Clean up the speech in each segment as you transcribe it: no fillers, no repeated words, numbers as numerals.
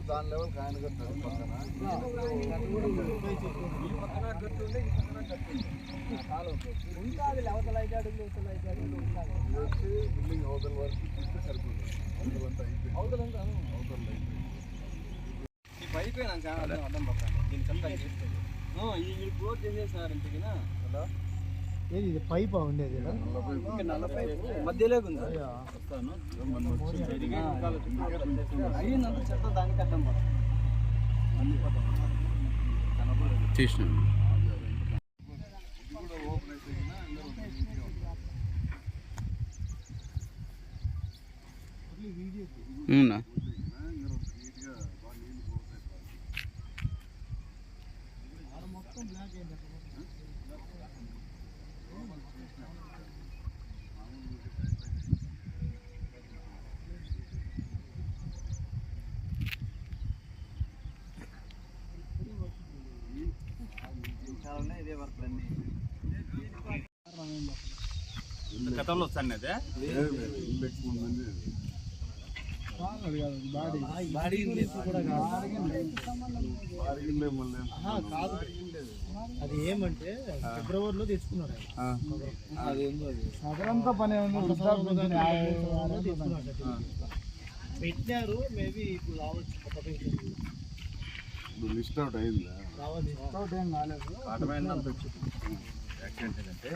దాని లెవెల్ కాయన కట్టారు బిల్డింగ్ అవతల వరకు చూస్తే సరిపోతుంది. అవతల అయిపోయినాక అడ్డం పడతాను దీనికంతా ఈ క్లోజ్ చేసేసారు ఇంతకినా. ఇది పైప్ ఉండేది మధ్యలో ఉంది. అయ్యిందంత చెత్త దానికి అడ్డం పడుతుంది. మొత్తం బ్లాక్ అయింది. గతంలో వస్తాను అదే అది ఏమంటే ఫిబ్రవరిలో తెచ్చుకున్నారు. అదంతా పని పెట్టినారు. మేబీ ఇప్పుడు రావచ్చు. లిస్ట్ అవుట్ అయిందా? లిస్ట్ అవుట్ ఏం కాలేదు. యాక్సిడెంట్ ఏంటంటే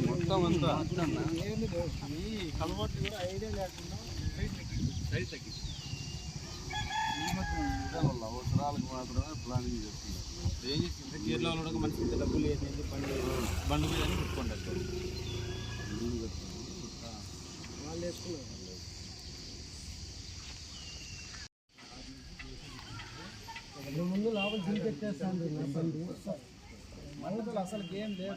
మొత్తం అంతా కలవాట్లు కూడా ఐడియా లేకుండా సైజ్ తగ్గింది. అవసరాలకు మాత్రమే ప్లానింగ్ చేస్తున్నారు. ఏం చేసింది కేరళలో కూడా మనకి డబ్బులు వేసేది బండి మీద పెట్టుకుంటారు. వాళ్ళు వేసుకున్నారు. ముందు లోపల దింపెట్టేస్తాను మండపలు అసలు ఏం లేదు.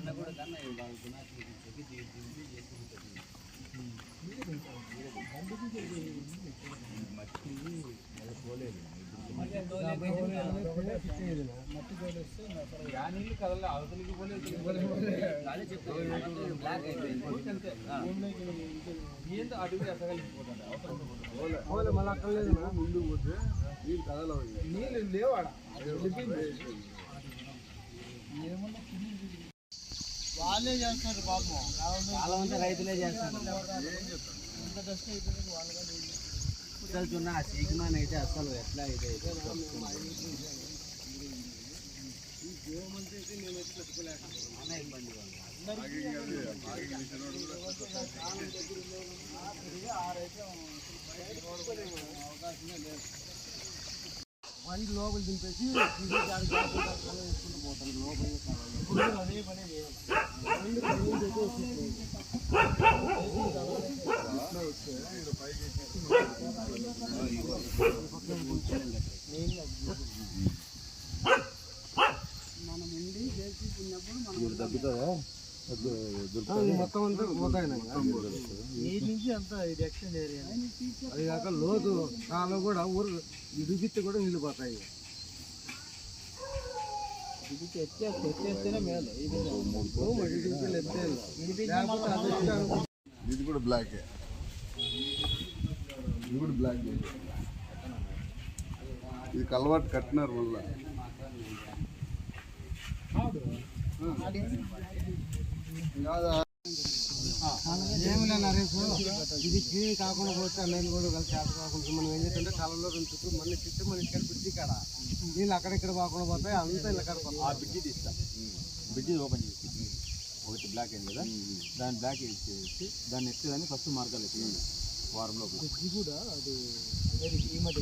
మట్టి తోలేస్తే నీళ్ళు కదలే అవతలికి పోలేదు. అడుగు ఎసగలిపోతాడు. మళ్ళీ అక్కడ లేదు. ముందుకు పోతే నీళ్ళు కదలవు. నీళ్ళు లేవాడ వాళ్ళే చేస్తారు పాపం. చాలా మంది రైతులే చేస్తారు. ఎంత కష్టం అయిపోయింది వాళ్ళగా. అసలు ఆ సీకుమాన్ అయితే అసలు ఎట్లా అయితే జీవమంతా అయితే మేము వచ్చి పెట్టుకోలేక ఇబ్బంది అవకాశమే లేదు. బండి లోపల దింపేసి వేసుకుంటూ పోతాను. లోపల అదే పనే చేయాలి. మనం ఉండి చేసుకున్నప్పుడు తగ్గుతుందా? మొత్తం అంతా పోతాయి. నీటి నుంచి అంతా ఇది ఎక్స్టెండ్ ఏరియా. అది కాక లోతు కాలం కూడా ఊరు ఇడిగితే కూడా నీళ్ళు పోతాయి. ఎత్తేస్తేనే మేలు. ఇది కూడా బ్లాక్. ఇది కూడా బ్లాక్. ఇది కలవాటు కట్టినారు మళ్ళా. ఏమిలే నరేష్, ఇది క్లీన్ కాకుండా పోతే నేను కూడా కలిసి చేత కాకుండా మనం ఏం చేస్తుంటే కాలంలో రెండు చుట్టూ మన చుట్టూ మన ఇక్కడ బ్రిడ్జి కాడ నీళ్ళు అక్కడిక్కడ పోకుండా పోతాయి. అంతా ఇలా కాడ ఆ బ్రిడ్జి తీస్తాం. బ్రిడ్జి ఓపెన్ చేసి ఒకటి బ్లాక్ అయింది కదా, దాన్ని బ్లాక్ వేసి దాన్ని ఎత్తేదాన్ని ఫస్ట్ మార్గాలు ఎత్తుకుంది. ఇది కూడా అది ఈ మధ్య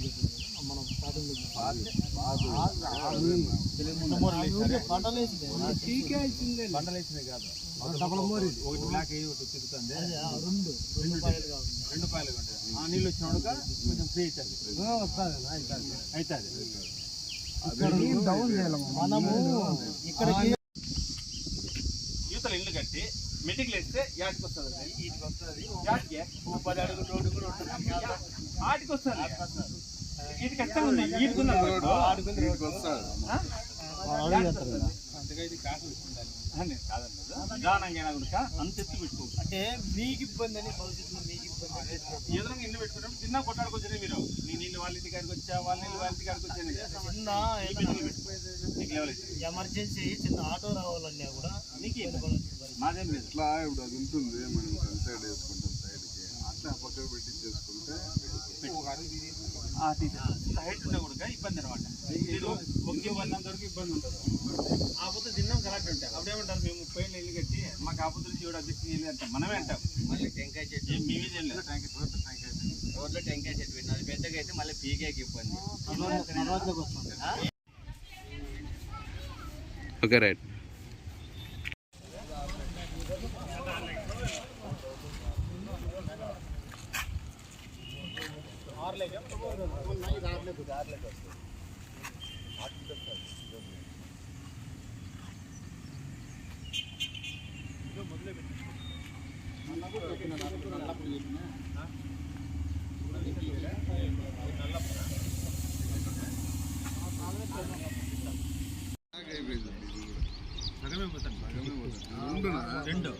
మనం స్టార్టింగ్ పంటలు వేసిందే కాదు ఒకటి బ్లాక్ అయ్యి ఒకటి తిరుగుతుంది రెండు పాయలు ఉంటుంది ఆ నీళ్ళు వచ్చినాక కొంచెం ఫ్రీ అవుతుంది మనము ఇక్కడ యూతల ఇల్లు కట్టి మెటికలు వేస్తే యాటికి వస్తుంది యాటికి 10 అడుగులు రోడ్డు కూడా ఉంటుంది ఆటికి వస్తుంది ఇది కష్టం ఉంది ఈటుకున్నా అంతగా ఇది కాసు ఉండాలి నిదానంగా కూడా అంత ఎత్తు పెట్టుకోవచ్చు అంటే మీకు ఇబ్బంది అని భవిష్యత్తులో మీకు ఇబ్బంది ఎదురుగా ఇల్లు పెట్టుకున్నప్పుడు చిన్న కొట్టాడుకొచ్చారు మీరు నీ నీళ్ళు వాళ్ళ ఇంటి కాడికి వచ్చా వాళ్ళ నీళ్ళు వాళ్ళ ఇంటి కాడికి వచ్చాను ఎమర్జెన్సీ చిన్న ఆటో రావాలన్నా కూడా నీకు మాదేం లేదు ఇట్లా ఇప్పుడు అది ఉంటుంది మనం సైడ్ వేసుకుంటాం సైడ్కి అట్లా పక్కకు పెట్టి చేసుకుంటే హైట్ ఉన్నా కూడా ఇబ్బంది అనమాట ఒకే వందంత వరకు ఇబ్బంది ఉంటుంది ఆపోతే తిన్నాం కరెక్ట్ ఉంటాయి అప్పుడేమంటారు మేము 30 ఏళ్ళు ఇల్లు కట్టి మాకు ఆపోతులు శివుడు అధ్యక్షులు ఇల్లు అంటాం మనమే అంటాం మళ్ళీ టెంకాయ చెట్టు మేమే చేయలేదు రోడ్లో టెంకాయ చెట్టు పెట్టిన అది పెద్దగా అయితే మళ్ళీ పీకేకి ఇబ్బంది. Okay right. రెండు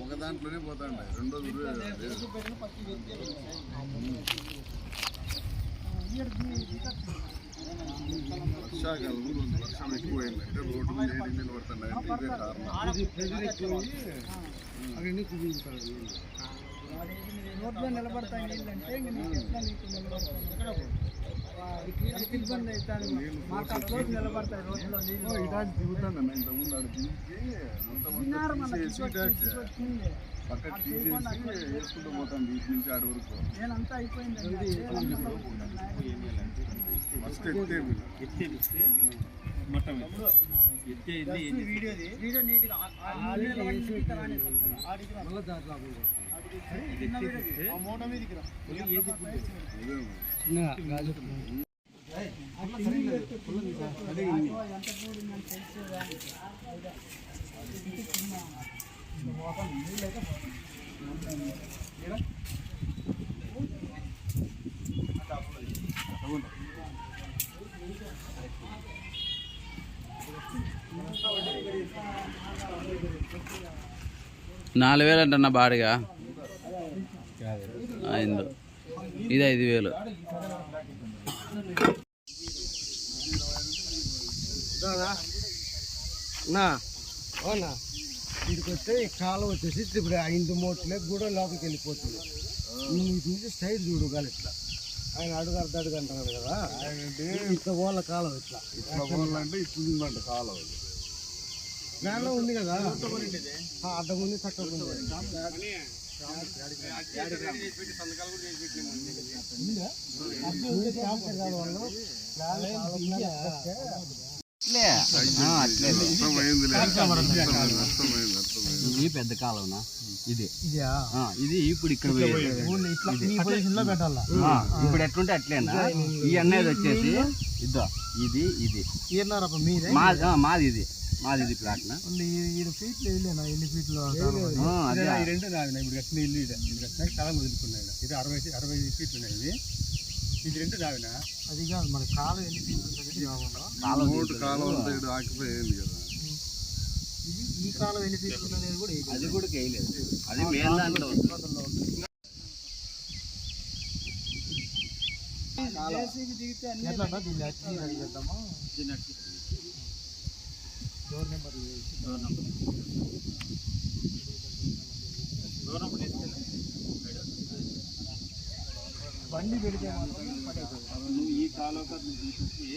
ఒక దాంట్లోనే పోతాండే రెండోది వర్షాకాలం వర్షం ఎక్కువైందంటే రోడ్డు మీద నీళ్ళు పడుతున్నాయంటే ఇదే కారణం. రోడ్లో నిలబడతాయి నీళ్ళంటే ఇబ్బంది అవుతాను మాకు రోజు నిలబడతాయి రోడ్లో నీళ్ళు ఇటాచి దిగుతాండి ఇంతకుముందు ఆడ తీసి పక్కకి తీసేసి వేసుకుంటూ పోతాండి ఇటు నుంచి ఆడ వరకు నేనంతా అయిపోయింది ఫస్ట్ ఎత్తేస్తే మొత్తం వీడియో నీట్గా మోటో మీదకి రా నాలుగు వేలు అంటన్నా బాడిగా అయింది. ఇది 5,000. అవునా వీడికి వస్తే ఈ కాలం వచ్చేసి ఇప్పుడు 5 మూటలే కూడా లోపలికి వెళ్ళిపోతుంది. నువ్వు ఇటు నుంచి స్టైల్ చూడగాలి ఇట్లా ఆయన అడుగు అర్ధడుగు అంటున్నాడు కదా ఇట్లా వాళ్ళ కాలం ఇట్లా పోవాలంటే ఇట్లుందంట కాలం దానిలో ఉంది కదా అడ్డం ఉంది తక్కువ ఉంది ఇది పెద్ద కాలంనా ఇది ఇది ఇప్పుడు ఇక్కడ పెట్టాలా ఇప్పుడు ఎట్లుంటే అట్లేనా ఈ అన్నది వచ్చేసి ఇద్దో ఇది ఇది మాది ఇది ఇది ప్లాట్ ఫీట్లు వెళ్ళేనా ఎన్ని ఫీట్లు రెండు నాది ఇప్పుడు కట్టిన ఇల్లు ఇది స్థలం వదులుకున్నాయి ఇది 60 ఫీట్లు ఉన్నాయి ఇది రెండు నావినా అది కాదు మన కాలం ఎన్ని ఫీట్లు ఉంటుంది కాలం అంతా ఆకిపోయింది కదా ఈ కాలం ఎన్ని ఫీట్లు అనేది కూడా అది కూడా వేయలేదు అది మెయిన్ దాంట్లో ఎట్లా దీన్ని అచ్చి చేద్దామా డోర్ నెంబర్ బండి పెడితే నువ్వు ఈ కాలువ తీసి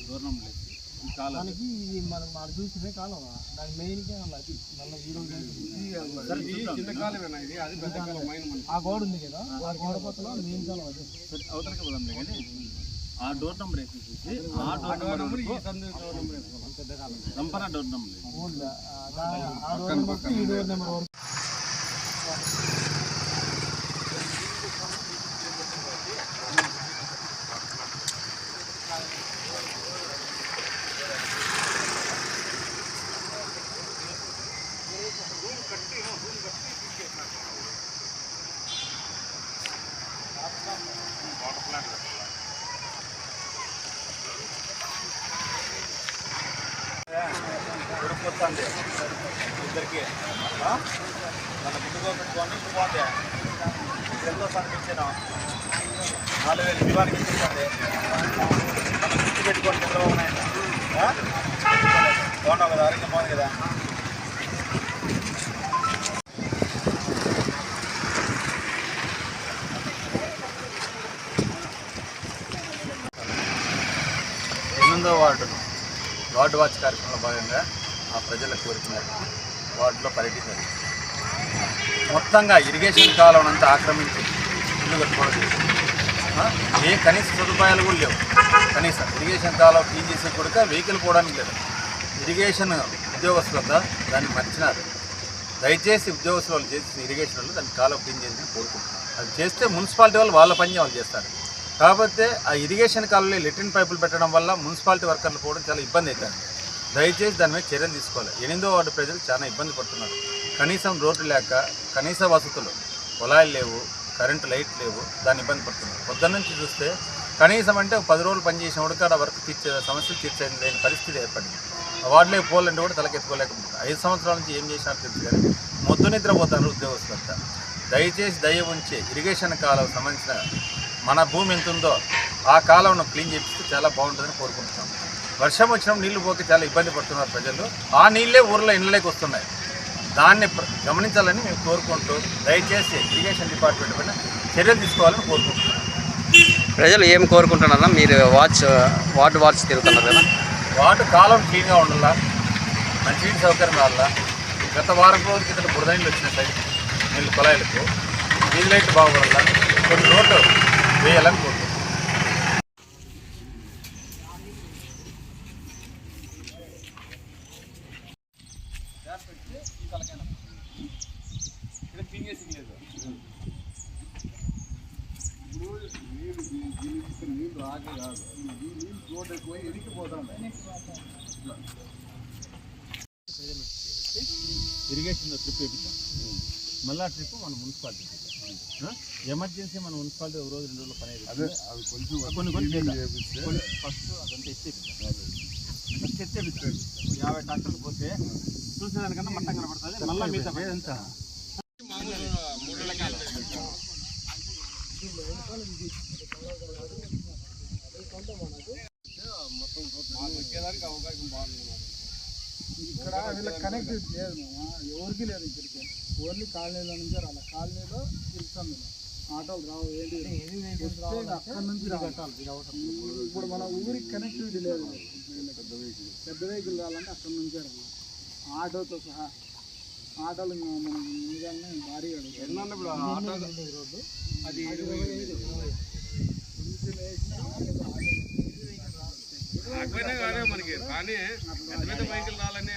దూరం లేదు దానికి ఇది మనం మాకు చూసినే కాలం దాని మెయిన్కే అది మళ్ళీ ఈ రోజు చిన్న కాలమేనా ఇది? అది పెద్ద కాలం మైన్ మన ఆ గోడ ఉంది కదా ఆ గోడ పక్కన మెయిన్ కాలం అది అవతలకి పోదాంలే కానీ ఆ డోర్ నెంబర్ వేసేసి ఆ డోర్ నెంబర్ ఈ సందు డోర్ నెంబర్ వేసుకోవాలి. పెద్ద కాలం దంపన డోర్ నెంబర్ ఊళ్ళో ఆ డోర్ నెంబర్ ఈ డోర్ నెంబర్ వరకు ఉడికొస్తుంది ఇద్దరికి మన గుడ్డుగా పెట్టుకోండి ఇప్పుడు పోతే ఎంతో సంపించాను 4000 దివానికి ఇచ్చేస్తుంది మన గుర్తు పెట్టుకోండి చంద్రబాబు నాయుడు బాగున్నావు కదా ఆరోగ్యం బాగుంది కదా. వార్డు వాచ్ కార్యక్రమంలో భాగంగా ఆ ప్రజల కోరిక వార్డులో పర్యటించారు. మొత్తంగా ఇరిగేషన్ కాలువను అంతా ఆక్రమించి ఇల్లు కట్టుకోవడం ఏ కనీస సదుపాయాలు కూడా లేవు. కనీసం ఇరిగేషన్ కాలువ క్లీన్ చేసే కూడా వెహికల్ పోవడానికి లేదు. ఇరిగేషన్ ఉద్యోగస్తులంతా దాన్ని మర్చినారు. దయచేసి ఉద్యోగస్తులు వాళ్ళు చేసి ఇరిగేషన్ వాళ్ళు దాన్ని కాలువ క్లీన్ చేసి కోరుకుంటున్నారు. అది చేస్తే మున్సిపాలిటీ వాళ్ళు వాళ్ళ పని వాళ్ళు చేస్తారు. కాకపోతే ఆ ఇరిగేషన్ కాలువలో లెట్రిన్ పైపులు పెట్టడం వల్ల మున్సిపాలిటీ వర్కర్లు పోవడం చాలా ఇబ్బంది అవుతుంది. దయచేసి దాని మీద చర్యలు తీసుకోవాలి. 8వ వార్డు ప్రజలు చాలా ఇబ్బంది పడుతున్నారు. కనీసం రోడ్డు లేక కనీస వసతులు పొలాలు లేవు, కరెంటు లైట్ లేవు, దాన్ని ఇబ్బంది పడుతున్నారు. పొద్దున్న నుంచి చూస్తే కనీసం అంటే 10 రోజులు పనిచేసిన ఉడకాడ వర్క్ తీర్చే సమస్యలు తీర్చలేని పరిస్థితి ఏర్పడింది. ఆ వార్డులోకి పోవాలంటే కూడా తలకెత్తుకోలేకపోతున్నారు. 5 సంవత్సరాల నుంచి ఏం చేసినారో తెలుసు కానీ మొద్దు నిద్రపోతున్నారు ఉద్యోగస్తులంతా. దయచేసి దయ ఉంచి ఇరిగేషన్ కాలువకు సంబంధించిన మన భూమి ఎంత ఉందో ఆ కాలువను క్లీన్ చేపిస్తే చాలా బాగుంటుందని కోరుకుంటున్నాం. వర్షం వచ్చినప్పుడు నీళ్లు పోతే చాలా ఇబ్బంది పడుతున్నారు ప్రజలు. ఆ నీళ్ళే ఊర్లో ఇళ్ళలోకి వస్తున్నాయి. దాన్ని గమనించాలని మేము కోరుకుంటూ దయచేసి ఇరిగేషన్ డిపార్ట్మెంట్ పైన చర్యలు తీసుకోవాలని కోరుకుంటున్నాం. ప్రజలు ఏం కోరుకుంటున్నారా? మీరు వార్డు వాచ్ తిరుగుతున్నారు కదా, వార్డు కాలం క్లీన్గా ఉండాలా, మంచినీటి సౌకర్యం కావాలా. గత వారం రోజుల కింద బురద నీళ్ళు వచ్చిన సైడ్ నీళ్ళు కుళాయిలకు వీధి లైట్లు బాగుపడాలా, కొన్ని రోడ్లు వేయాలని కోరుకుంటున్నాం. నీళ్ళు ఆగే కాదు, ఈ నీళ్ళు రోడ్ ఎక్కువ ఇరికిపోతాం. Irrigation trip వేపిస్తాం. మళ్ళా ట్రిప్ మన మున్సిపాలిటీ ఎమర్జెన్సీ మన మున్సిపాలిటీ ఒక రోజు 2 రోజుల పని అదే అది కొంచెం కొన్ని చేపిస్తే ఫస్ట్ అదంతా ఎత్తేపిస్తాం. 50 ట్రాక్టర్లు పోతే చూసేదానికన్నా మట్టం కనబడుతుంది. మళ్ళీ మిగతా ఎంత ఎక్కేదానికి అవకాశం బాగుంది. ఇక్కడ వీళ్ళ కనెక్టివిటీ లేదు, ఎవరికి లేదు. ఇక్కడికి ఓన్లీ కాలనీలో నుంచి రాలి, కాలనీలో తిరుగుతాం మేము. ఆటోలు రావు, ఏంటి అక్కడ నుంచి రావాలి. ఇప్పుడు మన ఊరికి కనెక్టివిటీ లేదు. పెద్ద వెహికల్ రావాలంటే అక్కడ నుంచే రావాలి, ఆటోతో సహా. ఆటోలు మనం ముందుగానే భారీ రోడ్డు అది 25 మనకి కానీ పెద్ద పెద్ద వెహికల్ రావాలని